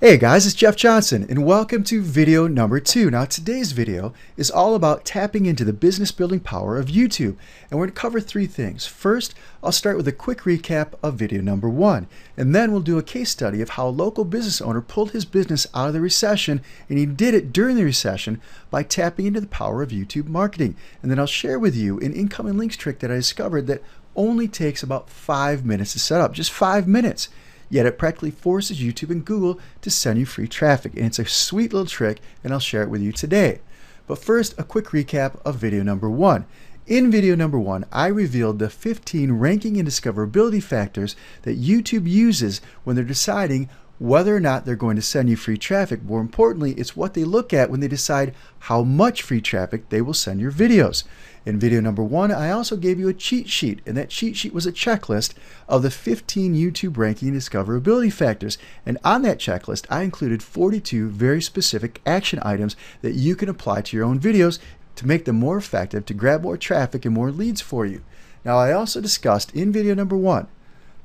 Hey guys, it's Jeff Johnson and welcome to video number 2. Now today's video is all about tapping into the business building power of YouTube, and we're going to cover 3 things. First, I'll start with a quick recap of video number 1, and then we'll do a case study of how a local business owner pulled his business out of the recession, and he did it during the recession by tapping into the power of YouTube marketing. And then I'll share with you an incoming links trick that I discovered that only takes about 5 minutes to set up, just 5 minutes. Yet it practically forces YouTube and Google to send you free traffic. And it's a sweet little trick, and I'll share it with you today. But first, a quick recap of video number 1. In video number 1, I revealed the 15 ranking and discoverability factors that YouTube uses when they're deciding whether or not they're going to send you free traffic. More importantly, it's what they look at when they decide how much free traffic they will send your videos. In video number 1, I also gave you a cheat sheet, and that cheat sheet was a checklist of the 15 YouTube ranking and discoverability factors. And on that checklist, I included 42 very specific action items that you can apply to your own videos to make them more effective, to grab more traffic and more leads for you. Now, I also discussed in video number 1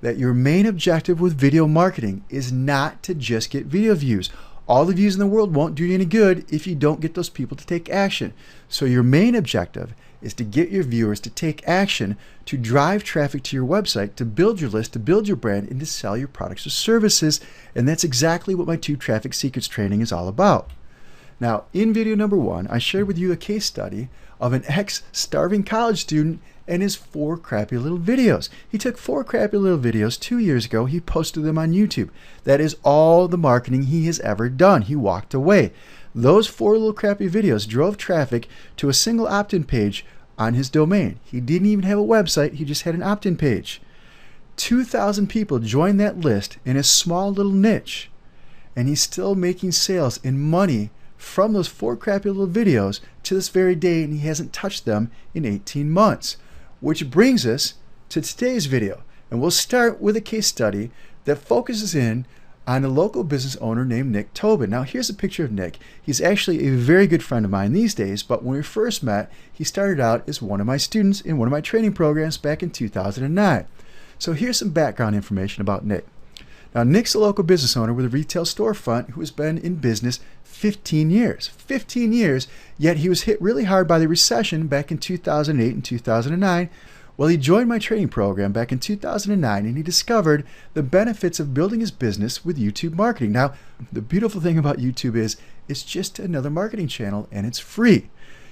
that your main objective with video marketing is not to just get video views. All the views in the world won't do you any good if you don't get those people to take action. So your main objective is to get your viewers to take action, to drive traffic to your website, to build your list, to build your brand, and to sell your products or services. And that's exactly what my 2 Traffic Secrets training is all about. Now, in video number 1, I shared with you a case study of an ex-starving college student and his 4 crappy little videos. He took 4 crappy little videos 2 years ago. He posted them on YouTube. That is all the marketing he has ever done. He walked away. Those 4 little crappy videos drove traffic to a single opt-in page on his domain. He didn't even have a website. He just had an opt-in page. 2,000 people joined that list in a small little niche, and he's still making sales and money from those 4 crappy little videos to this very day, and he hasn't touched them in 18 months. Which brings us to today's video, and we'll start with a case study that focuses in on a local business owner named Nick Tobin. Now, here's a picture of Nick. He's actually a very good friend of mine these days, but when we first met, he started out as one of my students in one of my training programs back in 2009. So here's some background information about Nick. Now, Nick's a local business owner with a retail storefront who has been in business 15 years. 15 years, yet he was hit really hard by the recession back in 2008 and 2009. Well, he joined my training program back in 2009, and he discovered the benefits of building his business with YouTube marketing. Now, the beautiful thing about YouTube is it's just another marketing channel, and it's free.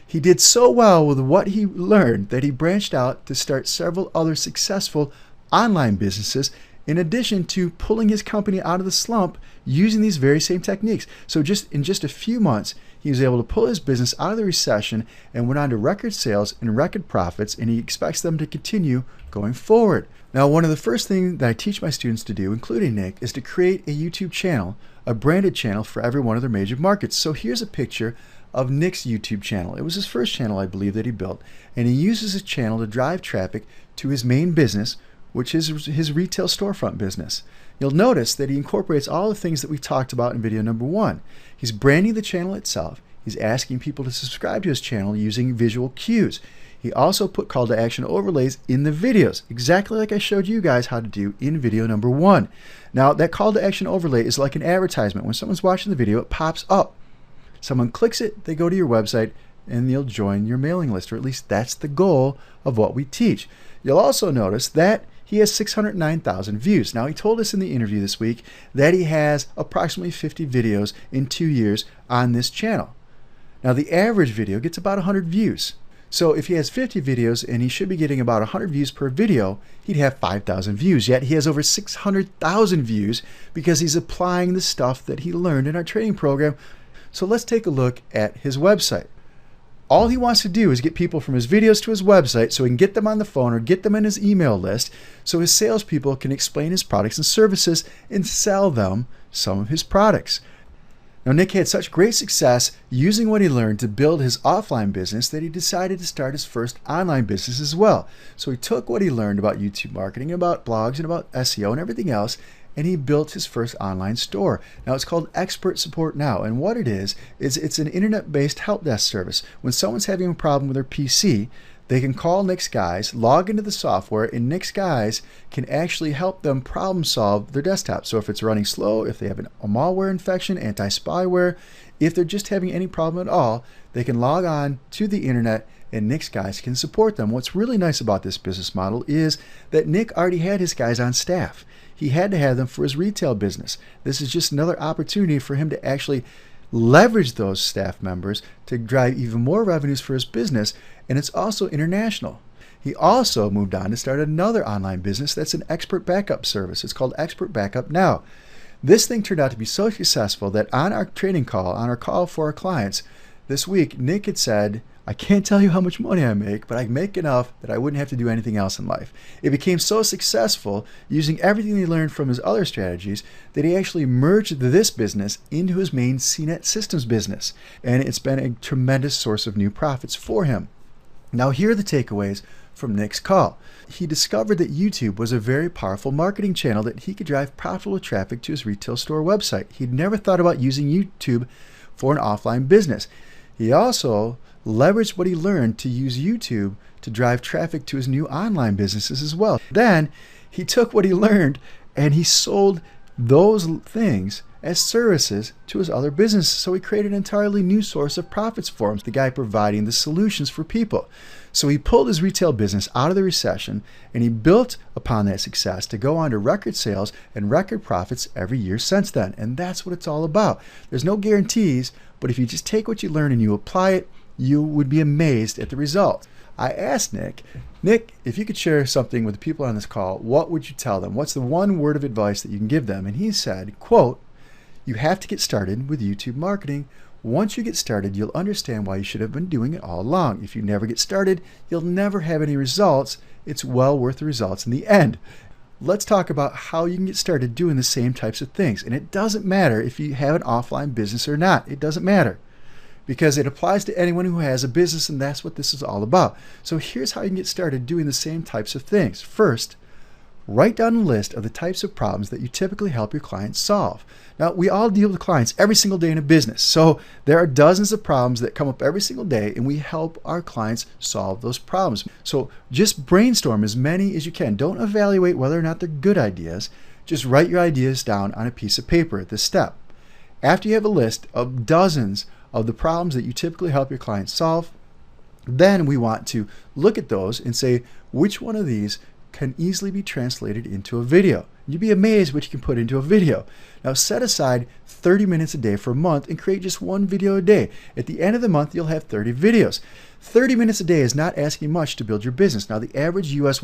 He did so well with what he learned that he branched out to start several other successful online businesses, in addition to pulling his company out of the slump using these very same techniques. So in just a few months, he was able to pull his business out of the recession and went on to record sales and record profits, and he expects them to continue going forward. Now, one of the first things that I teach my students to do, including Nick, is to create a YouTube channel, a branded channel for every one of their major markets. So here's a picture of Nick's YouTube channel. It was his first channel, I believe, that he built, and he uses his channel to drive traffic to his main business, which is his retail storefront business. You'll notice that he incorporates all the things that we talked about in video number 1. He's branding the channel itself. He's asking people to subscribe to his channel using visual cues. He also put call to action overlays in the videos, exactly like I showed you guys how to do in video number 1. Now, that call to action overlay is like an advertisement. When someone's watching the video, it pops up. Someone clicks it, they go to your website, and they'll join your mailing list, or at least that's the goal of what we teach. You'll also notice that he has 609,000 views. Now, he told us in the interview this week that he has approximately 50 videos in 2 years on this channel. Now, the average video gets about 100 views. So if he has 50 videos and he should be getting about 100 views per video, he'd have 5,000 views. Yet he has over 600,000 views because he's applying the stuff that he learned in our training program. So let's take a look at his website. All he wants to do is get people from his videos to his website so he can get them on the phone or get them in his email list so his salespeople can explain his products and services and sell them some of his products. Now, Nick had such great success using what he learned to build his offline business that he decided to start his first online business as well. So he took what he learned about YouTube marketing, about blogs, and about SEO and everything else, and he built his first online store. Now, it's called Expert Support Now, and what it is it's an internet-based help desk service. When someone's having a problem with their PC, They can call Nick's guys, log into the software, and Nick's guys can actually help them problem solve their desktop. So if it's running slow, if they have a malware infection, anti-spyware, if they're just having any problem at all, they can log on to the internet and Nick's guys can support them. What's really nice about this business model is that Nick already had his guys on staff. He had to have them for his retail business. This is just another opportunity for him to actually leverage those staff members to drive even more revenues for his business, and it's also international. He also moved on to start another online business that's an expert backup service. It's called Expert Backup Now. This thing turned out to be so successful that on our training call, on our call for our clients this week, Nick had said, I can't tell you how much money I make, but I make enough that I wouldn't have to do anything else in life. It became so successful using everything he learned from his other strategies that he actually merged this business into his main CNET systems business. And it's been a tremendous source of new profits for him. Now here are the takeaways from Nick's call. He discovered that YouTube was a very powerful marketing channel that he could drive profitable traffic to his retail store website. He'd never thought about using YouTube for an offline business. He also leveraged what he learned to use YouTube to drive traffic to his new online businesses as well. Then he took what he learned and he sold those things as services to his other businesses. So he created an entirely new source of profits for him, the guy providing the solutions for people. So he pulled his retail business out of the recession and he built upon that success to go on to record sales and record profits every year since then. And that's what it's all about. There's no guarantees, but if you just take what you learn and you apply it, you would be amazed at the result. I asked Nick, if you could share something with the people on this call, what would you tell them? What's the one word of advice that you can give them? And he said, quote, you have to get started with YouTube marketing. Once you get started, you'll understand why you should have been doing it all along. If you never get started, you'll never have any results. It's well worth the results in the end. Let's talk about how you can get started doing the same types of things. And it doesn't matter if you have an offline business or not. It doesn't matter, because it applies to anyone who has a business, and that's what this is all about. So here's how you can get started doing the same types of things. First, write down a list of the types of problems that you typically help your clients solve. Now, we all deal with clients every single day in a business, so there are dozens of problems that come up every single day, and we help our clients solve those problems. So just brainstorm as many as you can. Don't evaluate whether or not they're good ideas. Just write your ideas down on a piece of paper at this step. After you have a list of dozens of the problems that you typically help your clients solve, then we want to look at those and say, which one of these can easily be translated into a video? You'd be amazed what you can put into a video. Now set aside 30 minutes a day for a month and create just one video a day. At the end of the month, you'll have 30 videos. 30 minutes a day is not asking much to build your business. Now the average US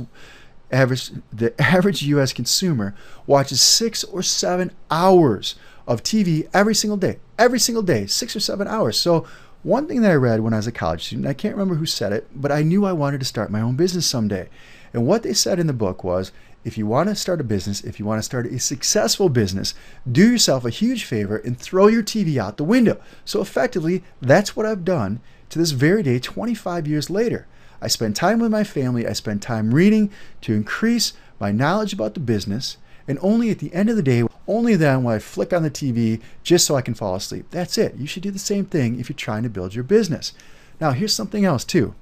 consumer watches 6 or 7 hours of TV every single day, 6 or 7 hours. So one thing that I read when I was a college student, I can't remember who said it, but I knew I wanted to start my own business someday. And what they said in the book was, if you want to start a business, if you want to start a successful business, do yourself a huge favor and throw your TV out the window. So effectively, that's what I've done to this very day, 25 years later. I spend time with my family, I spend time reading to increase my knowledge about the business, and only at the end of the day, only then will I flick on the TV just so I can fall asleep. That's it. You should do the same thing if you're trying to build your business. Now, here's something else too.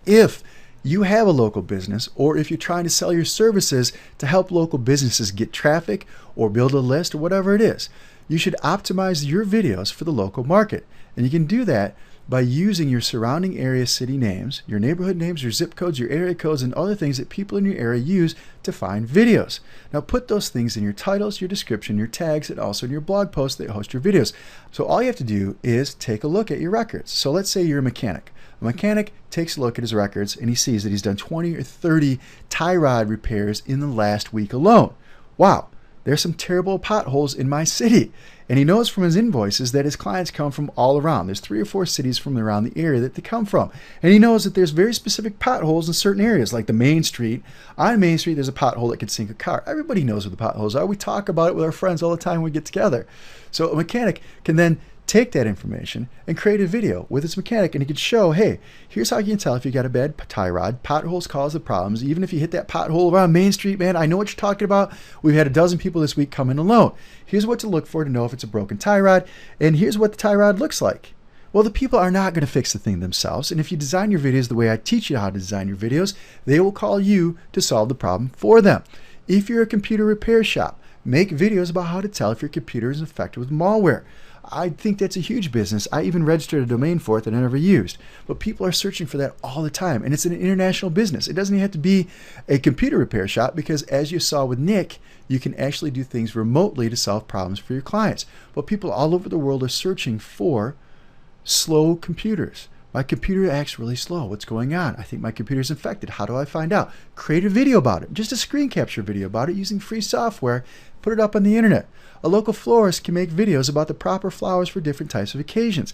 If you have a local business, or if you're trying to sell your services to help local businesses get traffic or build a list or whatever it is, you should optimize your videos for the local market. And you can do that by using your surrounding area city names, your neighborhood names, your zip codes, your area codes, and other things that people in your area use to find videos. Now put those things in your titles, your description, your tags, and also in your blog posts that host your videos. So all you have to do is take a look at your records. So let's say you're a mechanic. A mechanic takes a look at his records and he sees that he's done 20 or 30 tie rod repairs in the last week alone. Wow, there's some terrible potholes in my city. And he knows from his invoices that his clients come from all around. There's 3 or 4 cities from around the area that they come from. And he knows that there's very specific potholes in certain areas, like the Main Street. On Main Street, there's a pothole that could sink a car. Everybody knows where the potholes are. We talk about it with our friends all the time when we get together. So a mechanic can then take that information and create a video with his mechanic, and he could show, hey, here's how you can tell if you got a bad tie rod. Potholes cause the problems. Even if you hit that pothole around Main Street, man, I know what you're talking about. We've had a dozen people this week come in alone. Here's what to look for to know if it's a broken tie rod, and here's what the tie rod looks like. Well, the people are not going to fix the thing themselves. And if you design your videos the way I teach you how to design your videos, they will call you to solve the problem for them. If you're a computer repair shop, make videos about how to tell if your computer is infected with malware. I think that's a huge business. I even registered a domain for it that I never used. But people are searching for that all the time. And it's an international business. It doesn't even have to be a computer repair shop because, as you saw with Nick, you can actually do things remotely to solve problems for your clients. But people all over the world are searching for slow computers. My computer acts really slow. What's going on? I think my computer's infected. How do I find out? Create a video about it. Just a screen capture video about it using free software. Put it up on the internet. A local florist can make videos about the proper flowers for different types of occasions.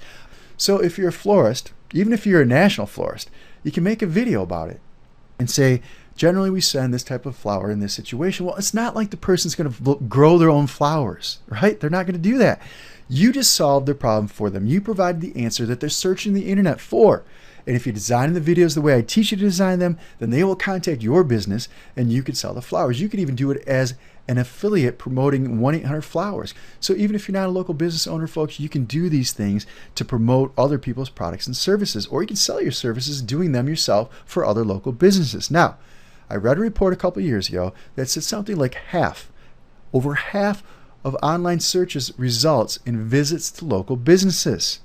So if you're a florist, even if you're a national florist, you can make a video about it and say, generally we send this type of flower in this situation. Well, it's not like the person's going to grow their own flowers, right? They're not going to do that. You just solved their problem for them. You provided the answer that they're searching the internet for. And if you design the videos the way I teach you to design them, then they will contact your business and you can sell the flowers. You could even do it as an affiliate promoting 1-800-Flowers. So even if you're not a local business owner, folks, you can do these things to promote other people's products and services, or you can sell your services doing them yourself for other local businesses. Now, I read a report a couple years ago that said something like over half of online searches results in visits to local businesses.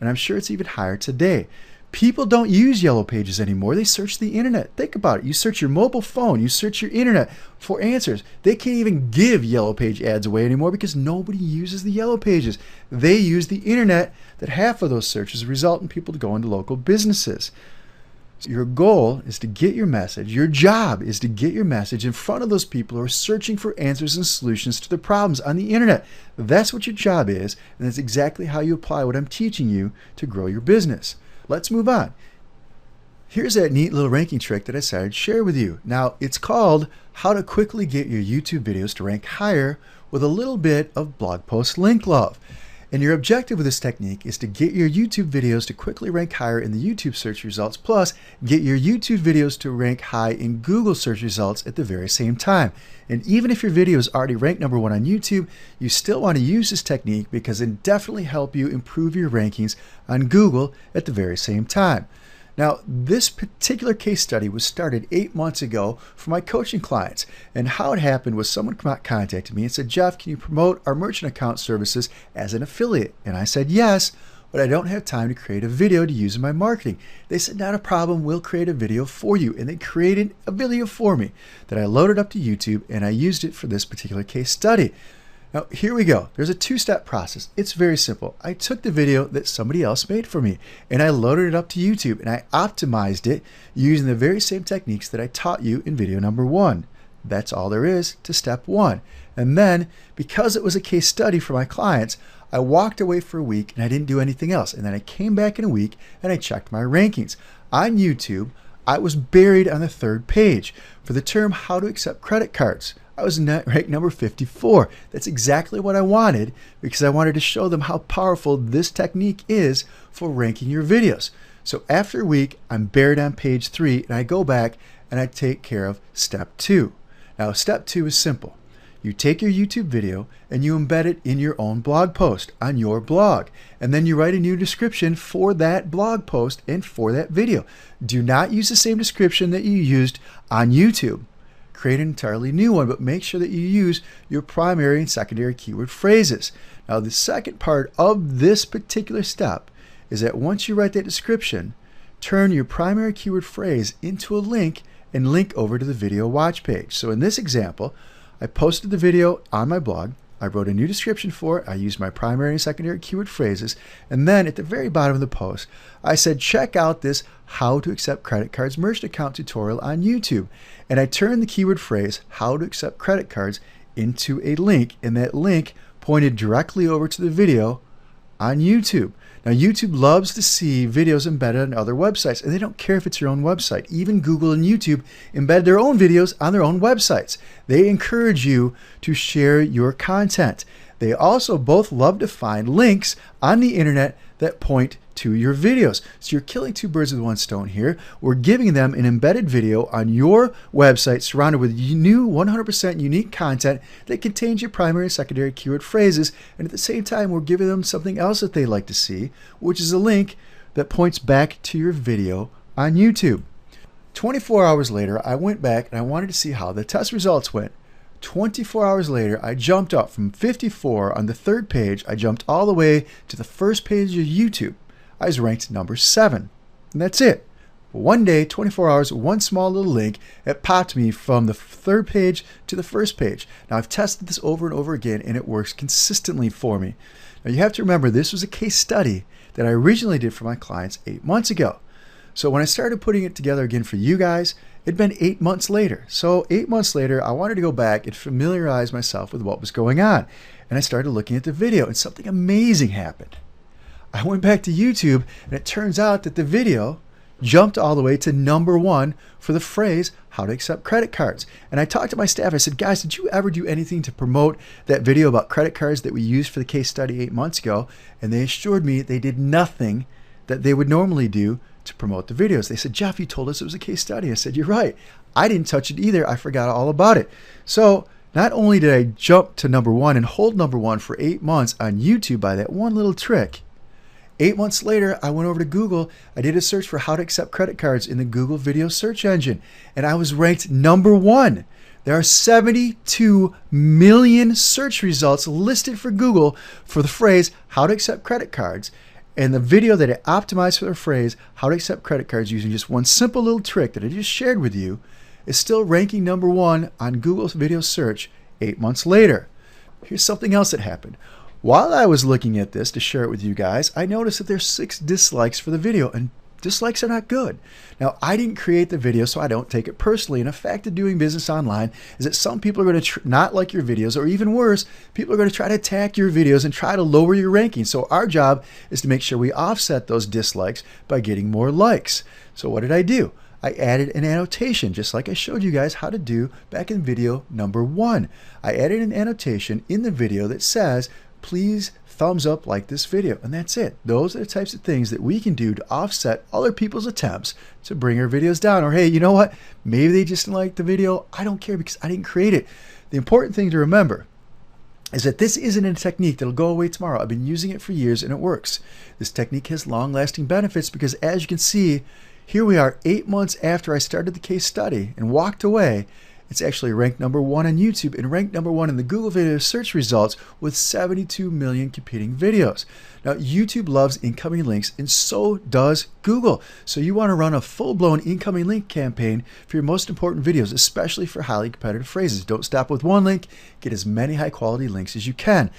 And I'm sure it's even higher today. People don't use Yellow Pages anymore. They search the internet. Think about it. You search your mobile phone, you search your internet for answers. They can't even give Yellow Page ads away anymore because nobody uses the Yellow Pages. They use the internet. That half of those searches result in people going to local businesses. So your goal is to get your message. Your job is to get your message in front of those people who are searching for answers and solutions to their problems on the internet. That's what your job is, and that's exactly how you apply what I'm teaching you to grow your business. Let's move on. Here's that neat little ranking trick that I decided to share with you. Now, it's called How to Quickly Get Your YouTube Videos to Rank Higher with a Little Bit of Blog Post Link Love. And your objective with this technique is to get your YouTube videos to quickly rank higher in the YouTube search results, plus get your YouTube videos to rank high in Google search results at the very same time. And even if your video is already ranked #1 on YouTube, you still want to use this technique because it definitely helps you improve your rankings on Google at the very same time. Now, this particular case study was started 8 months ago for my coaching clients. And how it happened was someone contacted me and said, Jeff, can you promote our merchant account services as an affiliate? And I said, yes, but I don't have time to create a video to use in my marketing. They said, not a problem, we'll create a video for you. And they created a video for me that I loaded up to YouTube, and I used it for this particular case study. Now, here we go. There's a two-step process. It's very simple. I took the video that somebody else made for me, and I loaded it up to YouTube, and I optimized it using the very same techniques that I taught you in video #1. That's all there is to step 1. And then, because it was a case study for my clients, I walked away for a week, and I didn't do anything else. And then I came back in a week, and I checked my rankings. On YouTube, I was buried on the 3rd page for the term How to Accept Credit Cards. I was ranked number 54. That's exactly what I wanted because I wanted to show them how powerful this technique is for ranking your videos. So after a week, I'm buried on page 3, and I go back and I take care of step 2. Now, step 2 is simple. You take your YouTube video and you embed it in your own blog post on your blog. And then you write a new description for that blog post and for that video. Do not use the same description that you used on YouTube. Create an entirely new one, but make sure that you use your primary and secondary keyword phrases. Now, the second part of this particular step is that once you write that description, turn your primary keyword phrase into a link and link over to the video watch page. So in this example, I posted the video on my blog. I wrote a new description for it. I used my primary and secondary keyword phrases. And then at the very bottom of the post, I said, check out this How to Accept Credit Cards merchant account tutorial on YouTube. And I turned the keyword phrase, How to Accept Credit Cards, into a link. And that link pointed directly over to the video on YouTube. Now, YouTube loves to see videos embedded on other websites, and they don't care if it's your own website. Even Google and YouTube embed their own videos on their own websites. They encourage you to share your content. They also both love to find links on the internet that point to your videos. So you're killing two birds with one stone here. We're giving them an embedded video on your website surrounded with new 100% unique content that contains your primary and secondary keyword phrases. And at the same time, we're giving them something else that they like to see, which is a link that points back to your video on YouTube. 24 hours later, I went back and I wanted to see how the test results went. 24 hours later, I jumped up from 54 on the third page. I jumped all the way to the first page of YouTube. I was ranked number 7. And that's it. One day, 24 hours, one small little link, it popped me from the third page to the first page. Now, I've tested this over and over again, and it works consistently for me. Now, you have to remember, this was a case study that I originally did for my clients 8 months ago. So when I started putting it together again for you guys, it'd been 8 months later. So 8 months later, I wanted to go back and familiarize myself with what was going on. And I started looking at the video, and something amazing happened. I went back to YouTube, and it turns out that the video jumped all the way to number 1 for the phrase, how to accept credit cards. And I talked to my staff. I said, guys, did you ever do anything to promote that video about credit cards that we used for the case study 8 months ago? And they assured me they did nothing that they would normally do to promote the videos. They said, Jeff, you told us it was a case study. I said, you're right. I didn't touch it either. I forgot all about it. So not only did I jump to number 1 and hold number 1 for 8 months on YouTube by that one little trick, 8 months later, I went over to Google. I did a search for how to accept credit cards in the Google video search engine, and I was ranked number 1. There are 72 million search results listed for Google for the phrase, how to accept credit cards. And the video that I optimized for the phrase, how to accept credit cards using just one simple little trick that I just shared with you, is still ranking number 1 on Google's video search 8 months later. Here's something else that happened. While I was looking at this to share it with you guys, I noticed that there's 6 dislikes for the video, and dislikes are not good. Now, I didn't create the video, so I don't take it personally. And a fact of doing business online is that some people are going to not like your videos, or even worse, people are going to try to attack your videos and try to lower your ranking. So our job is to make sure we offset those dislikes by getting more likes. So what did I do? I added an annotation, just like I showed you guys how to do back in video number 1. I added an annotation in the video that says, please thumbs up, like this video, and that's it. Those are the types of things that we can do to offset other people's attempts to bring our videos down. Or hey, you know what? Maybe they just didn't like the video. I don't care because I didn't create it. The important thing to remember is that this isn't a technique that'll go away tomorrow. I've been using it for years and it works. This technique has long-lasting benefits because, as you can see, here we are 8 months after I started the case study and walked away. It's actually ranked number 1 on YouTube and ranked number 1 in the Google video search results with 72 million competing videos. Now, YouTube loves incoming links, and so does Google. So you want to run a full-blown incoming link campaign for your most important videos, especially for highly competitive phrases. Don't stop with one link. Get as many high-quality links as you can.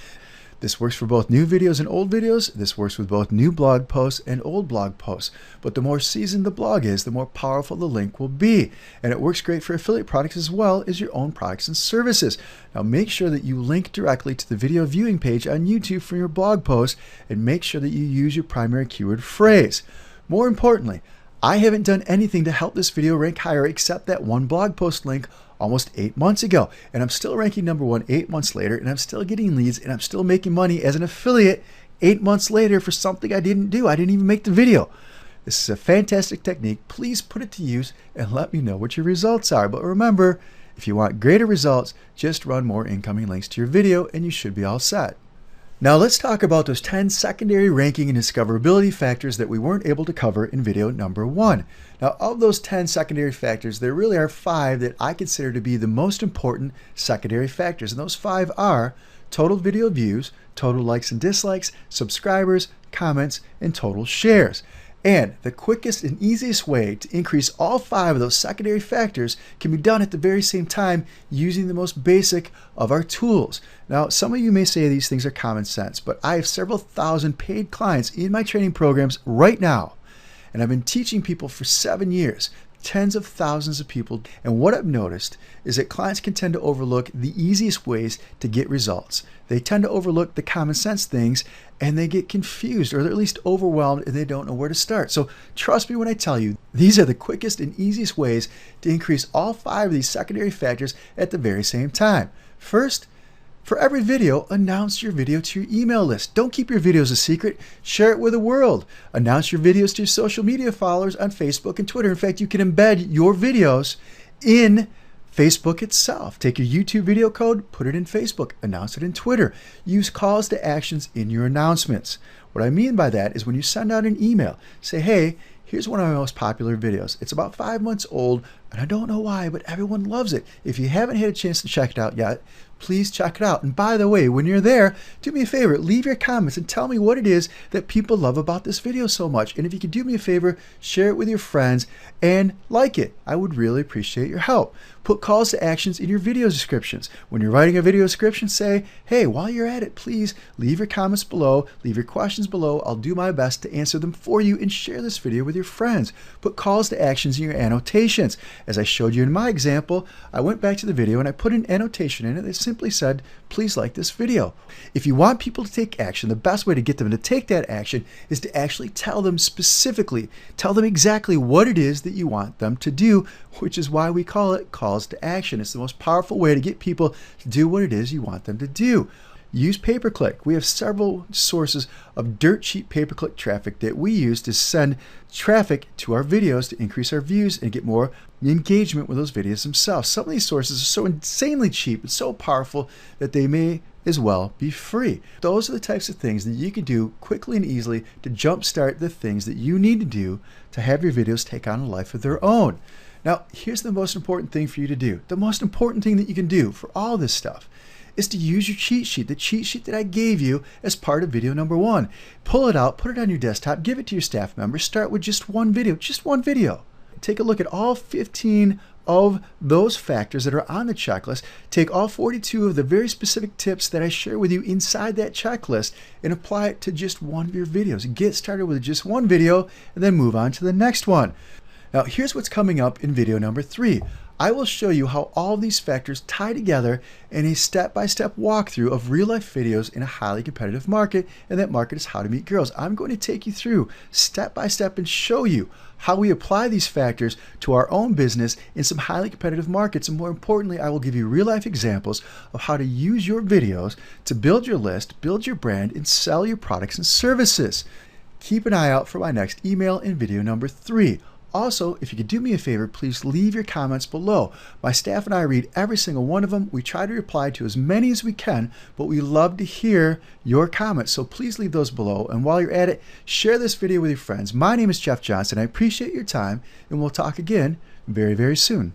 This works for both new videos and old videos. This works with both new blog posts and old blog posts. But the more seasoned the blog is, the more powerful the link will be. And it works great for affiliate products as well as your own products and services. Now make sure that you link directly to the video viewing page on YouTube for your blog post, and make sure that you use your primary keyword phrase. More importantly, I haven't done anything to help this video rank higher except that one blog post link almost 8 months ago. And I'm still ranking number 1 8 months later, and I'm still getting leads, and I'm still making money as an affiliate 8 months later for something I didn't do. I didn't even make the video. This is a fantastic technique. Please put it to use and let me know what your results are. But remember, if you want greater results, just run more incoming links to your video and you should be all set. Now let's talk about those 10 secondary ranking and discoverability factors that we weren't able to cover in video number 1. Now, of those 10 secondary factors, there really are 5 that I consider to be the most important secondary factors. And those 5 are total video views, total likes and dislikes, subscribers, comments, and total shares. And the quickest and easiest way to increase all 5 of those secondary factors can be done at the very same time using the most basic of our tools. Now, some of you may say these things are common sense, but I have several thousand paid clients in my training programs right now. And I've been teaching people for 7 years, tens of thousands of people. And what I've noticed is that clients can tend to overlook the easiest ways to get results. They tend to overlook the common sense things, and they get confused, or they're at least overwhelmed, and they don't know where to start. So trust me when I tell you, these are the quickest and easiest ways to increase all 5 of these secondary factors at the very same time. First, For every video, announce your video to your email list. Don't keep your videos a secret. Share it with the world. Announce your videos to your social media followers on Facebook and Twitter. In fact, you can embed your videos in Facebook itself. Take your YouTube video code, put it in Facebook, announce it in Twitter. Use calls to actions in your announcements. What I mean by that is when you send out an email, say, hey, here's one of my most popular videos. It's about 5 months old, and I don't know why, but everyone loves it. If you haven't had a chance to check it out yet, please check it out. And by the way, when you're there, do me a favor, leave your comments and tell me what it is that people love about this video so much. And if you could do me a favor, share it with your friends and like it. I would really appreciate your help. Put calls to actions in your video descriptions. When you're writing a video description, say, hey, while you're at it, please leave your comments below, leave your questions below. I'll do my best to answer them for you and share this video with your friends. Put calls to actions in your annotations. As I showed you in my example, I went back to the video and I put an annotation in it that simply said, please like this video. If you want people to take action, the best way to get them to take that action is to actually tell them specifically, tell them exactly what it is that you want them to do, which is why we call it calls to action. It's the most powerful way to get people to do what it is you want them to do. Use pay-per-click. We have several sources of dirt cheap pay-per-click traffic that we use to send traffic to our videos to increase our views and get more engagement with those videos themselves. Some of these sources are so insanely cheap and so powerful that they may as well be free. Those are the types of things that you can do quickly and easily to jumpstart the things that you need to do to have your videos take on a life of their own. Now, here's the most important thing for you to do. The most important thing that you can do for all this stuff is to use your cheat sheet, the cheat sheet that I gave you as part of video number 1. Pull it out, put it on your desktop, give it to your staff members, start with just one video, Take a look at all 15 of those factors that are on the checklist. Take all 42 of the very specific tips that I share with you inside that checklist and apply it to just one of your videos. Get started with just one video and then move on to the next one. Now, here's what's coming up in video number 3. I will show you how all these factors tie together in a step-by-step walkthrough of real-life videos in a highly competitive market, and that market is How to Meet Girls. I'm going to take you through step-by-step and show you how we apply these factors to our own business in some highly competitive markets, and more importantly, I will give you real-life examples of how to use your videos to build your list, build your brand, and sell your products and services. Keep an eye out for my next email in video number 3. Also, if you could do me a favor, please leave your comments below. My staff and I read every single one of them. We try to reply to as many as we can, but we love to hear your comments. So please leave those below. And while you're at it, share this video with your friends. My name is Jeff Johnson. I appreciate your time, and we'll talk again very, very soon.